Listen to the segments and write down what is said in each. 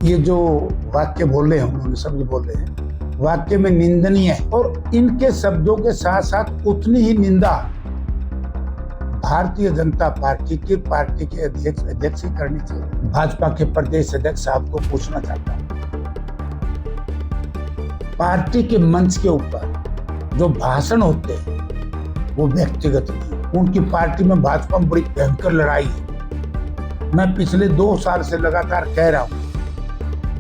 ये जो वाक्य बोल रहे हैं, उन्होंने शब्द बोल रहे हैं, वाक्य में निंदनीय है और इनके शब्दों के साथ साथ उतनी ही निंदा भारतीय जनता पार्टी के अध्यक्ष ही करनी चाहिए। भाजपा के प्रदेश अध्यक्ष साहब को पूछना चाहता हूँ, पार्टी के मंच के ऊपर जो भाषण होते हैं वो व्यक्तिगत नहीं, उनकी पार्टी में भाजपा में बड़ी भयंकर लड़ाई है। मैं पिछले 2 साल से लगातार कह रहा हूँ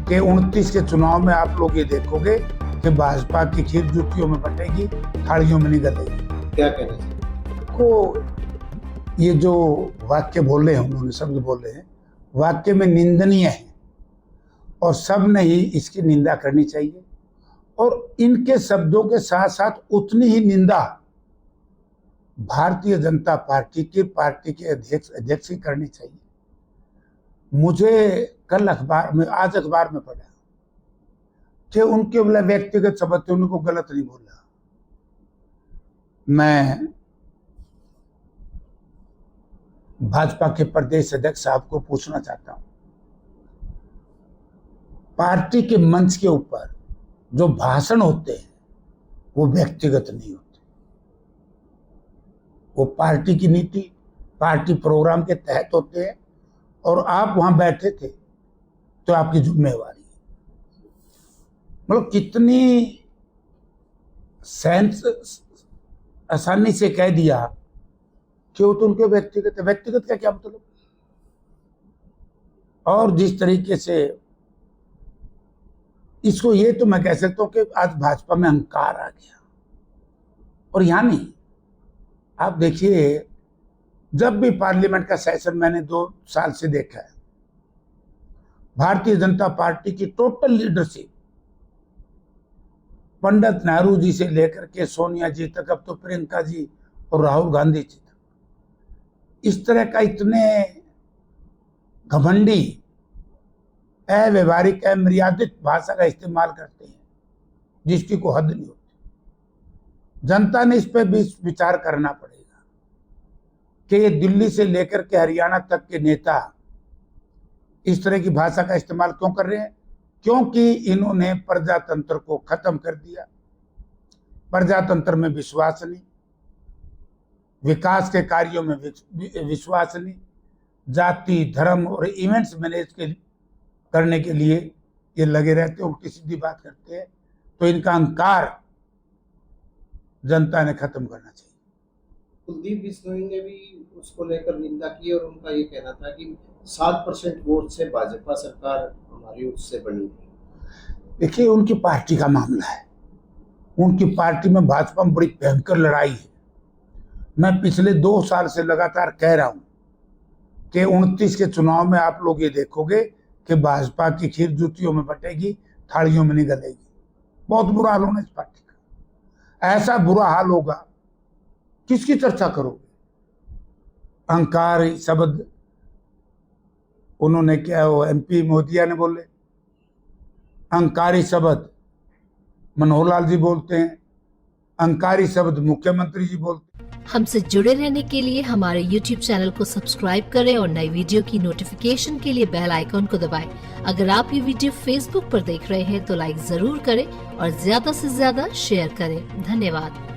कि 29 के चुनाव में आप लोग ये देखोगे कि भाजपा की खीर जूतियों में बटेगी, थालियों में नहीं गलेगी। क्या कहना चाहिए को ये जो वाक्य बोल रहे हैं, उन्होंने शब्द बोल रहे हैं, वाक्य में निंदनीय है और सब ने ही इसकी निंदा करनी चाहिए और इनके शब्दों के साथ साथ उतनी ही निंदा भारतीय जनता पार्टी के अध्यक्ष ही करनी चाहिए। मुझे कल आज अखबार में पढ़ा कि उनके बोला व्यक्तिगत शब्द थे, उनको गलत नहीं बोला। मैं भाजपा के प्रदेश अध्यक्ष साहब को पूछना चाहता हूं, पार्टी के मंच के ऊपर जो भाषण होते हैं वो व्यक्तिगत नहीं होते, वो पार्टी की नीति, पार्टी प्रोग्राम के तहत होते हैं और आप वहां बैठे थे तो आपकी जिम्मेवारी है। मतलब कितनी आसानी से कह दिया कि वो तो उनके व्यक्तिगत का क्या मतलब। और जिस तरीके से इसको, ये तो मैं कह सकता हूं कि आज भाजपा में अहंकार आ गया। और यहां नहीं, आप देखिए, जब भी पार्लियामेंट का सेशन मैंने 2 साल से देखा है, भारतीय जनता पार्टी की टोटल लीडरशिप, पंडित नेहरू जी से लेकर के सोनिया जी तक, अब तो प्रियंका जी और राहुल गांधी जी तक, इस तरह का इतने घमंडी, अव्यवहारिक, अमर्यादित भाषा का इस्तेमाल करते हैं जिसकी कोई हद नहीं होती। जनता ने इस पर भी विचार करना पड़ेगा कि ये दिल्ली से लेकर के हरियाणा तक के नेता इस तरह की भाषा का इस्तेमाल क्यों कर रहे हैं। क्योंकि इन्होंने प्रजातंत्र को खत्म कर दिया, प्रजातंत्र में विश्वास नहीं, विकास के कार्यों में विश्वास नहीं, जाति, धर्म और इवेंट्स मैनेज करने के लिए ये लगे रहते, उल्टी सीधी बात करते हैं। तो इनका अहंकार जनता ने खत्म करना चाहिए। कुलदीप बिश्नोई ने भी उसको लेकर निंदा की और उनका ये कहना था कि 7% वोट से भाजपा सरकार हमारी उससे बनी थी। देखिए, उनकी पार्टी का मामला है, उनकी पार्टी में भाजपा में बड़ी भयंकर लड़ाई है। मैं पिछले 2 साल से लगातार कह रहा हूं कि 29 के चुनाव में आप लोग ये देखोगे कि भाजपा की खीर जूतियों में बटेगी, थालियों में नहीं गलेगी। बहुत बुरा हाल होना इस पार्टी का। ऐसा बुरा हाल होगा, किसकी चर्चा करोगे। अहंकार शब्द उन्होंने क्या, वो MP मोदिया ने बोले, अहंकारी शब्द मनोहर लाल जी बोलते हैं, अहंकारी शब्द मुख्यमंत्री जी बोलते हैं। हमसे जुड़े रहने के लिए हमारे YouTube चैनल को सब्सक्राइब करें और नई वीडियो की नोटिफिकेशन के लिए बेल आइकॉन को दबाएं। अगर आप ये वीडियो Facebook पर देख रहे हैं तो लाइक जरूर करें और ज्यादा से ज्यादा शेयर करें। धन्यवाद।